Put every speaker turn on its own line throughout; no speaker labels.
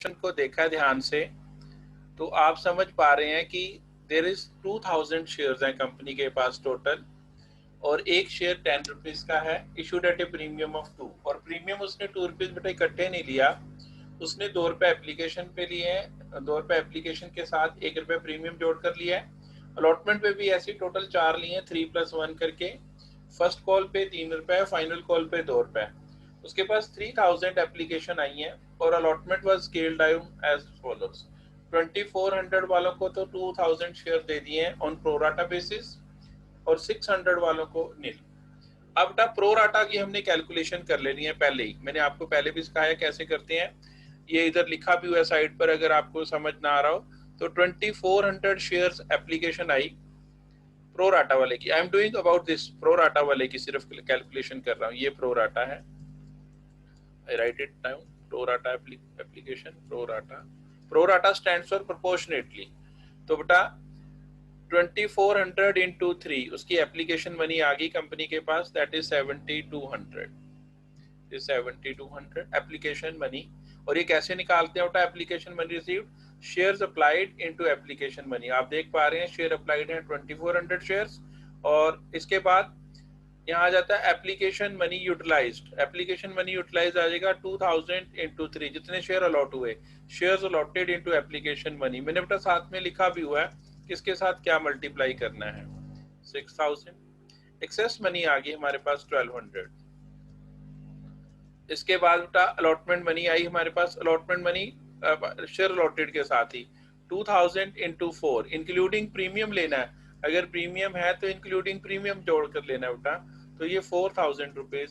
को देखा है ध्यान से तो आप समझ पा रहे हैं कि देयर इज 2000 शेयर्स हैं कंपनी के पास टोटल, और एक शेयर 10 रुपीज का है, issued at A premium of 2, और प्रीमियम उसने 2 रुपीज बेटा इकट्ठे नहीं लिया, उसने 2 रुपए एप्लीकेशन पे लिए हैं, 2 रुपए एप्लीकेशन के साथ 1 रुपए प्रीमियम जोड़ कर लिया है। अलॉटमेंट पे भी ऐसे टोटल 4 लिए हैं, 3+1 करके। फर्स्ट कॉल पे 3 रुपए, फाइनल कॉल पे 2 रुपए। उसके पास 3000 एप्लीकेशन आई हैं और allotment was scaled down as follows. 2400 वालों को तो 2000 शेयर दे दिए हैं ऑन प्रोराटा बेसिस, और 600 वालों को नील। अब बेटा प्रोराटा की हमने कैलकुलेशन कर लेनी है पहले ही, मैंने आपको पहले भी सिखाया कैसे करते हैं, ये इधर लिखा भी हुआ है साइड पर, अगर आपको समझ ना आ रहा हो तो 2400 शेयर्स एप्लीकेशन आई प्रोराटा वाले की। I am doing about this pro rata वाले की सिर्फ कैलकुलेशन कर रहा हूँ, ये प्रोराटा है, I write it down, pro rata application, pro rata stands for proportionately. तो बेटा 2400 इंटू 3, उसकी एप्लीकेशन मनी आ गई कंपनी के पास, दैट इज 7200, 7200 एप्लीकेशन मनी। और ये कैसे निकालते हैं बेटा application money received? Shares applied into application money. आप देख पा रहे हैं शेयर अप्लाइड हैं 2400 शेयर्स, और इसके बाद यहाँ आ जाता है application money utilised. Application money utilise आ जाएगा 2000 इंटू 3, जितने शेयर अलॉट हुए, shares allotted into application money. मैंने बेटा साथ में लिखा भी हुआ है किसके साथ क्या मल्टीप्लाई करना है, 6000। एक्सेस मनी आ गई हमारे पास 1200। इसके बाद बेटा अलॉटमेंट मनी आई हमारे पास, अलॉटमेंट मनी शेयर अलॉटेड के साथ ही 2000 इंटू 4, इंक्लूडिंग प्रीमियम लेना है, अगर प्रीमियम है तो इंक्लूडिंग प्रीमियम जोड़ कर लेना है बेटा, तो ये 4000 रुपीज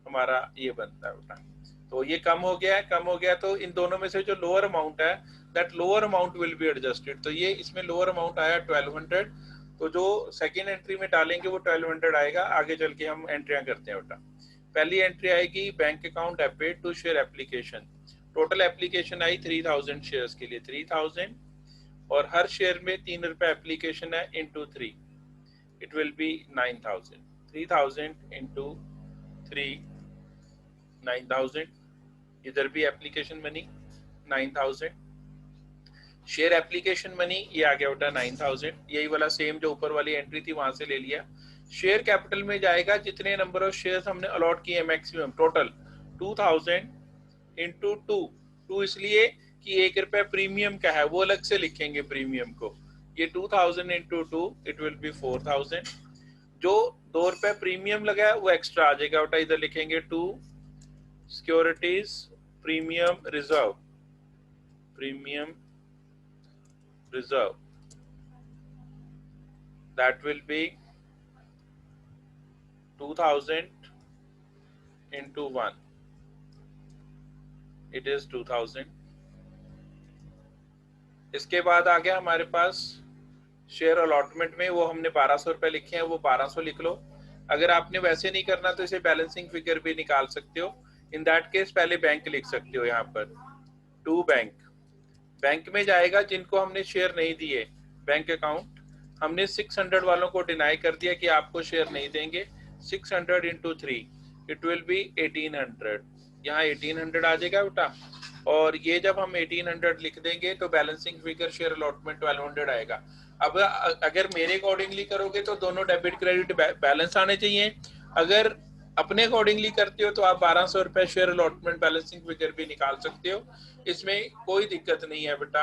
हमारा ये बनता है बेटा। तो ये कम हो गया है, कम हो गया, तो इन दोनों में से जो लोअर अमाउंट है that lower amount will be adjusted. तो ये इसमें लोअर अमाउंट आया 1200, तो जो सेकेंड एंट्री में डालेंगे वो 1200 आएगा। आगे चल के हम एंट्रियां करते हैं बेटा। पहली एंट्री आएगी bank account debit to share application. Total application आई 3000 शेयर्स के लिए 3000, और हर शेयर में 3 रुपए एप्लीकेशन है into 3, it will B 9000। 3000 into 3 9000, इधर भी application money 9000, share application money ये आ गया बेटा 9000, यही वाला सेम जो ऊपर वाली एंट्री थी वहां से ले लिया। शेयर कैपिटल में जाएगा जितने नंबर ऑफ शेयर्स हमने अलॉट किए मैक्सिमम टोटल 2000 इंटू 2 इसलिए कि 1 रुपए प्रीमियम का है, वो अलग से लिखेंगे प्रीमियम को। ये 2000 इंटू 2 इट विल बी 4000। जो 2 रुपए प्रीमियम लगा है वो एक्स्ट्रा आ जाएगा बेटा, इधर लिखेंगे 2 securities premium reserve, premium reserve, that will be 2000 into 1, it is 2000। इसके बाद आ गया हमारे पास शेयर अलॉटमेंट में, वो हमने 1200 रुपए लिखे हैं, वो 1200 लिख लो। अगर आपने वैसे नहीं करना तो इसे बैलेंसिंग फिगर भी निकाल सकते हो। इन दैट केस पहले बैंक लिख सकते हो यहाँ पर, टू बैंक। बैंक में जाएगा जिनको हमने शेयर नहीं दिए, बैंक अकाउंट, हमने 600 वालों को डिनाई कर दिया कि आपको शेयर नहीं देंगे। 600 इंटू 3 इट विल बी 1800, यहाँ 1800 आ जाएगा बेटा। और ये जब हम 1800 लिख देंगे तो बैलेंसिंग फिगर शेयर अलॉटमेंट 1200 आएगा। अब अगर मेरे अकॉर्डिंगली करोगे तो दोनों डेबिट क्रेडिट बैलेंस आने चाहिए, अगर अपने अकॉर्डिंगली करते हो तो आप 1200 रुपए शेयर अलॉटमेंट बैलेंसिंग फिगर भी निकाल सकते हो, इसमें कोई दिक्कत नहीं है बेटा।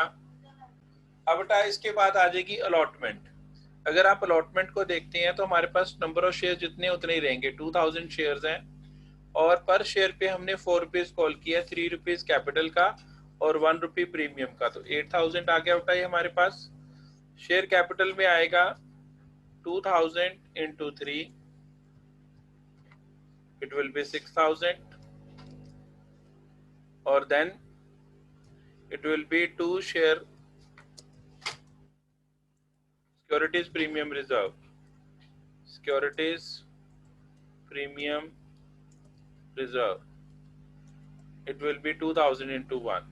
अब बेटा इसके बाद आ जाएगी अलॉटमेंट। अगर आप अलॉटमेंट को देखते हैं तो हमारे पास नंबर ऑफ शेयर जितने उतने ही रहेंगे, 2000 शेयर्स हैं, और पर शेयर पे हमने 4 रुपीज कॉल किया, 3 रुपीज कैपिटल का और 1 रुपी प्रीमियम का, तो 8000 आ गया बेटा ये हमारे पास। शेयर कैपिटल में आएगा 2000 इंटू 3 इट विल बी 6000, और then it will be 2 share securities premium reserve, securities premium reserve, it will be 2000 into 1,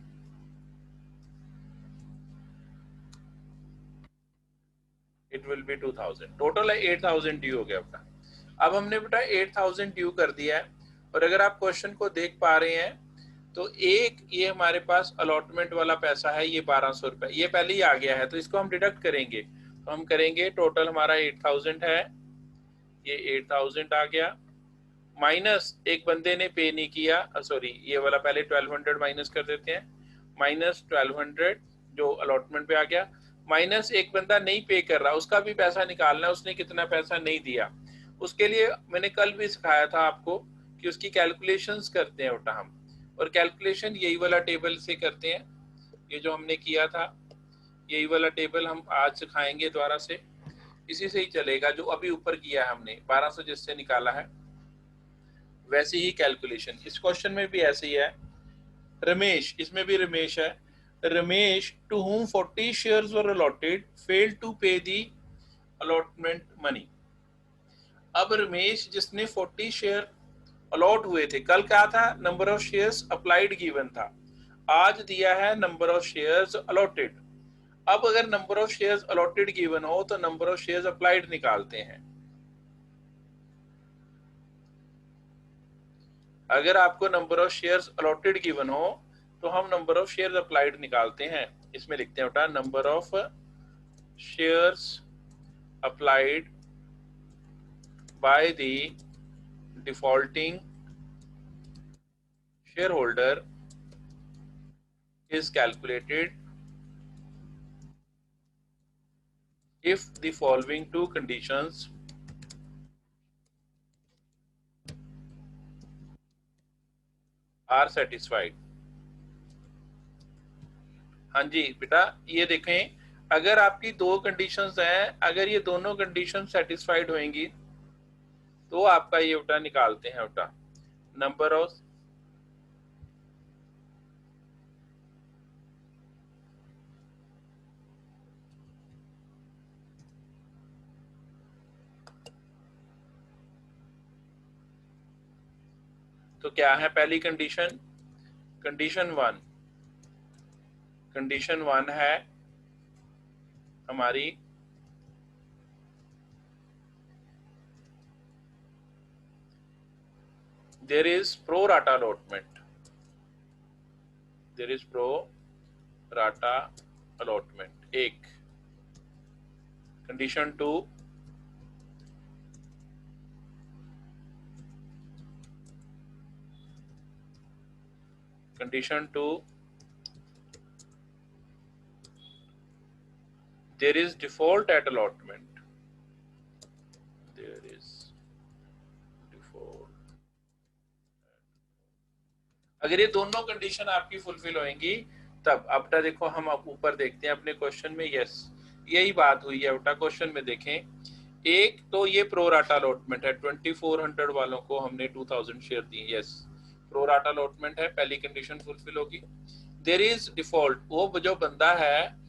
it will be 2000, total है 8000 ड्यू हो गया बेटा। अब हमने बेटा 8000 ड्यू कर दिया है, और अगर आप क्वेश्चन को देख पा रहे हैं तो एक ये हमारे पास अलॉटमेंट वाला पैसा है, ये 1200 रुपए, ये पहले ही आ गया है, तो इसको हम डिडक्ट करेंगे। तो हम करेंगे टोटल हमारा 8000 है, ये 8000 आ गया, माइनस एक बंदे ने पे नहीं किया, सॉरी ये वाला पहले 1200 माइनस कर देते हैं, माइनस 1200 जो अलॉटमेंट पे आ गया, माइनस एक बंदा नहीं पे कर रहा, उसका भी पैसा निकालना है, उसने कितना पैसा नहीं दिया। उसके लिए मैंने कल भी सिखाया था आपको कि उसकी कैलकुलेशंस करते हैं बेटा हम, और कैलकुलेशन यही वाला टेबल से करते हैं, ये जो हमने किया था यही वाला टेबल हम आज सिखाएंगे दोबारा से, इसी से ही चलेगा जो अभी ऊपर किया है हमने, 1200 जिससे निकाला है वैसी ही कैलकुलेशन इस क्वेश्चन में भी ऐसे ही है। रमेश, इसमें भी रमेश है, Ramesh to whom 40 shares were allotted failed to pay the allotment money। अब रमेश जिसने 40 शेयर अलॉट हुए थे, कल क्या था, number of shares applied given था, आज दिया है नंबर ऑफ शेयर्स अलॉटेड। अब अगर number of shares allotted given हो तो नंबर ऑफ शेयर्स अप्लाइड निकालते हैं। अगर आपको number of shares allotted given हो तो हम नंबर ऑफ शेयर्स अप्लाइड निकालते हैं। इसमें लिखते हैं बेटा number of shares applied by the defaulting share holder is calculated if the following two conditions are satisfied। हाँ जी बेटा, ये देखें, अगर आपकी दो कंडीशंस हैं, अगर ये दोनों कंडीशन सेटिस्फाइड होंगी तो आपका ये बेटा निकालते हैं बेटा नंबर ऑफ, तो क्या है पहली कंडीशन, कंडीशन वन है हमारी there is pro rata allotment, there is pro rata allotment एक। Condition two, condition two there is default at allotment, there is default। अगर ये दोनों कंडीशन आपकी फुलफिल होंगी तब, अब बेटा देखो हम अब ऊपर देखते हैं अपने क्वेश्चन में, यस यही बात हुई है बेटा। क्वेश्चन में देखें, एक तो ये प्रो राटा अलॉटमेंट है, 2400 वालों को हमने 2000 शेयर दिए, यस प्रो राटा अलॉटमेंट है, पहली कंडीशन फुलफिल होगी। देयर इज डिफॉल्ट, वो जो बंदा है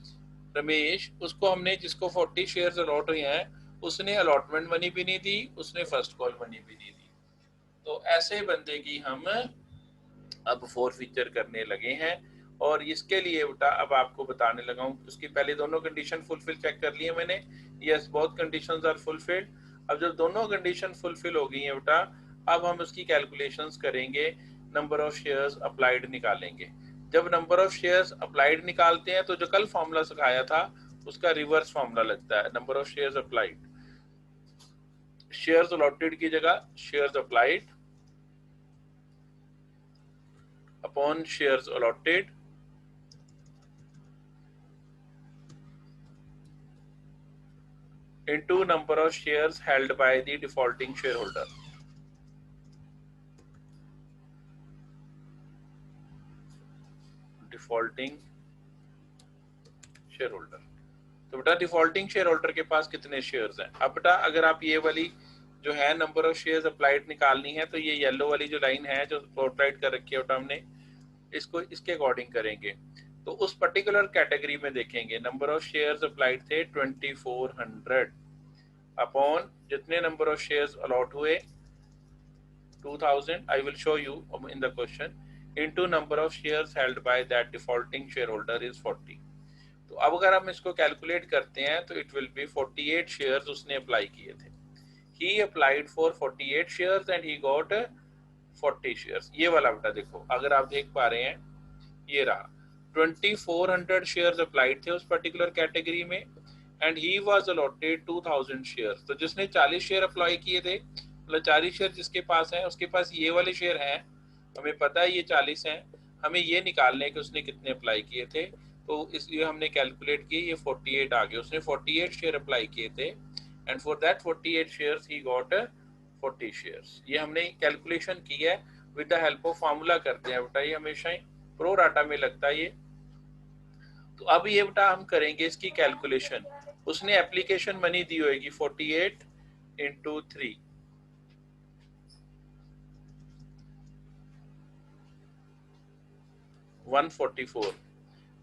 रमेश, उसको हमने जिसको 40 शेयर्स अलॉट हुए हैं उसने अलॉटमेंट मनी भी नहीं दी, उसने फर्स्ट कॉल मनी भी नहीं दी, तो ऐसे बंदे की हम अब फॉरफीचर करने लगे हैं। और इसके लिए बेटा अब आपको बताने लगा हूँ, उसकी पहले दोनों कंडीशन फुलफिल चेक कर लिए मैंने, yes both conditions are fulfilled. अब जब दोनों कंडीशन फुलफिल हो गई हैं बेटा, अब हम उसकी कैलकुलेशंस करेंगे, नंबर ऑफ शेयर्स अप्लाइड निकालेंगे। जब नंबर ऑफ शेयर्स अप्लाइड निकालते हैं तो जो कल फॉर्मूला सिखाया था उसका रिवर्स फॉर्मूला लगता है, number of shares applied, shares allotted की जगह shares applied upon shares allotted into number of shares held by the defaulting shareholder। Defaulting share holder, तो बेटा डिफॉल्टिंग शेयर होल्डर के पास कितने शेयर्स हैं। अब बेटा अगर आप ये वाली जो है नंबर ऑफ शेयर्स अप्लाइड निकालनी है तो ये येलो वाली जो लाइन है जो आउटलाइन कर रखी है बेटा हमने, इसको इसके अकॉर्डिंग करेंगे। तो उस पर्टिकुलर कैटेगरी में देखेंगे नंबर ऑफ शेयर्स अप्लाइड थे 2400 अपॉन जितने नंबर ऑफ शेयर्स अलॉट हुए 2000, I will show you in the question, into number of shares held by that defaulting shareholder is 40। तो अब अगर हम इसको कैलकुलेट करते हैं तो इट विल बी 48 शेयर्स उसने अप्लाई किए थे, he applied for 48 shares and he got 40 shares, ये वाला बेटा देखो, अगर आप देख पा रहे हैं ये रहा 2400 शेयर्स अप्लाइड थे उस पर्टिकुलर कैटेगरी में and he was allotted 2000 shares. तो जिसने 40 शेयर अप्लाई किए थे, मतलब 40 शेयर जिसके पास हैं उसके पास ये वाले शेयर हैं, हमें पता है ये 40 हैं, हमें ये निकालने हैं कि उसने कितने अप्लाई किए थे। तो इसलिए हमने कैलकुलेट किए, ये 48 आ गए, उसने 48 शेयर अप्लाई किए थे and for that 48 shares he got 40 shares. ये हमने कैलकुलेशन की है with the help of formula करते हैं बेटा, ये हमेशा ही प्रो राटा में लगता है ये। तो अब ये बेटा हम करेंगे इसकी कैलकुलेशन। उसने एप्लीकेशन मनी दी होगी 48 इंटू 3, 144।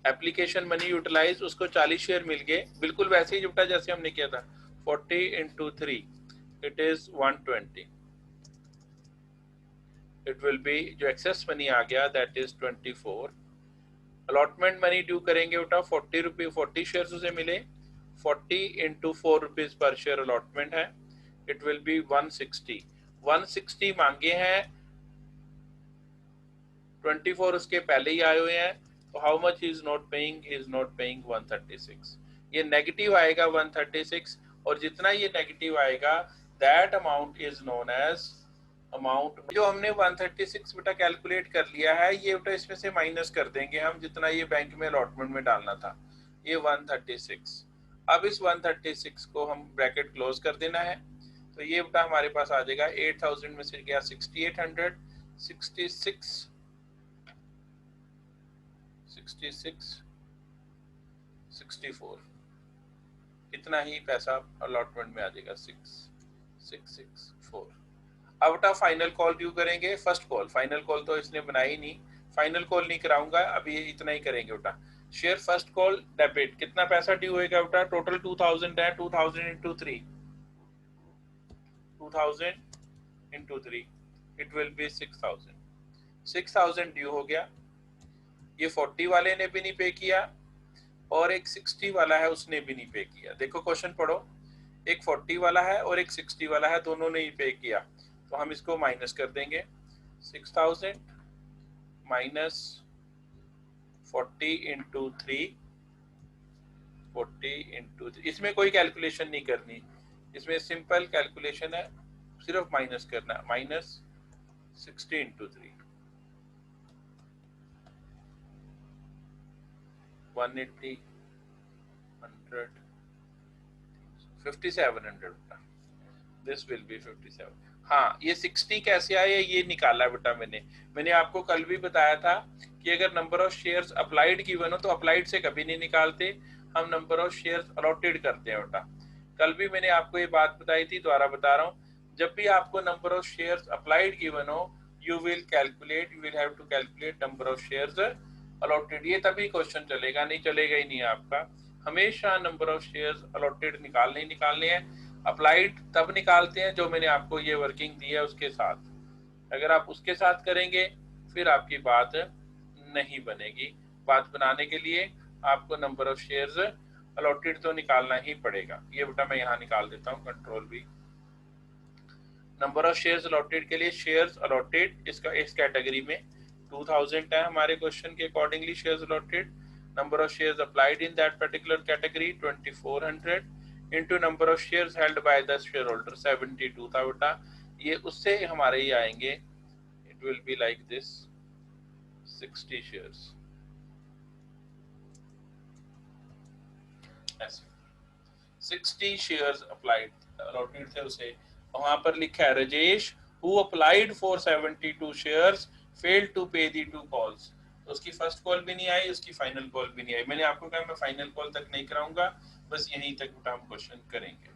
एप्लीकेशन मनी यूटिलाइज, उसको 40 शेयर मिल गए, बिल्कुल वैसे ही बेटा जैसे हमने किया था, 40 into 3 it is 120। It will B, जो एक्सेस मनी आ गया that is 24। Allotment money due करेंगे बेटा 40 रुपये, 40 शेयर उसे मिले, 40 into 4 rupees per share allotment है, इट विल बी 160। 160 मांगे हैं, 24 उसके पहले ही आए हुए हैं, तो how much he is not paying, he is not paying 136। ये नेगेटिव आएगा 136, और जितना ये नेगेटिव आएगा that amount is known as amount. जो हमने 136 बेटा कैलकुलेट कर लिया है, ये बेटा इसमें से माइनस कर देंगे हम जितना ये बैंक में अलॉटमेंट में डालना था, ये 136। अब इस 136 को हम ब्रैकेट क्लोज कर देना है, तो ये बेटा हमारे पास आ जाएगा 8000 में से गया 6800, 66 64, इतना ही पैसा अलॉटमेंट में आ जाएगा 6664। अब बेटा फाइनल कॉल ड्यू करेंगे, फर्स्ट कॉल, फाइनल कॉल तो इसने बनाई नहीं, फाइनल कॉल नहीं कराऊंगा अभी, इतना ही करेंगे बेटा। शेयर फर्स्ट कॉल डेबिट, कितना पैसा ड्यू होएगा बेटा, टोटल 2000 है, 2000 into 3, 2000 into 3 it will be 6000। 6000 due हो गया, ये 40 वाले ने भी नहीं पे किया और एक 60 वाला है उसने भी नहीं पे किया। देखो क्वेश्चन पढ़ो, एक 40 वाला है और एक 60 वाला है, दोनों ने ही पे किया, तो हम इसको माइनस कर देंगे, 6000 माइनस 40 इंटू 3, 40 इंटू 3, इसमें कोई कैलकुलेशन नहीं करनी, इसमें सिंपल कैलकुलेशन है, सिर्फ माइनस करना, minus 60 into 3, 180, 100, 5700, this will be 57। हाँ, ये 60 कैसे आया ये निकाला बेटा मैंने आपको कल भी बताया था कि अगर number of shares applied given हो तो अप्लाइड से कभी नहीं निकालते, हम नंबर ऑफ शेयर्स अलॉटेड करते हैं बेटा। कल भी मैंने आपको ये बात बताई थी, दोबारा बता रहा हूँ, जब भी आपको number of shares applied given हो you will have to calculate number of shares allotted. ये तभी क्वेश्चन चलेगा, नहीं चलेगा ही नहीं आपका, हमेशा नंबर ऑफ शेयर्स अलॉटेड निकालने ही निकालने हैं। अप्लाइड तब निकालते हैं जो मैंने आपको ये वर्किंग दी है उसके साथ, अगर आप उसके साथ करेंगे फिर आपकी बात नहीं बनेगी। बात बनाने के लिए आपको नंबर ऑफ शेयर्स अलॉटेड तो निकालना ही पड़ेगा। ये बेटा मैं यहाँ निकाल देता हूँ, कंट्रोल भी, नंबर ऑफ शेयर्स अलॉटेड के लिए, शेयर्स अलॉटेड इसका इस कैटेगरी में 2000 है हमारे क्वेश्चन के accordingly shares allotted, number of shares applied in that particular category 2400 into number of shares held by the share holder 72 था बेटा, ये उससे हमारे ही आएंगे, it will be like this 60 shares, ऐसे 60 शेयर्स अप्लाइड अलॉटेड थे उसे। वहां पर लिखा है Rajesh who applied for 72 shares failed to pay the 2 calls, तो उसकी फर्स्ट कॉल भी नहीं आई, उसकी फाइनल कॉल भी नहीं आई। मैंने आपको कहा मैं फाइनल कॉल तक नहीं कराऊंगा, बस यहीं तक हम क्वेश्चन करेंगे।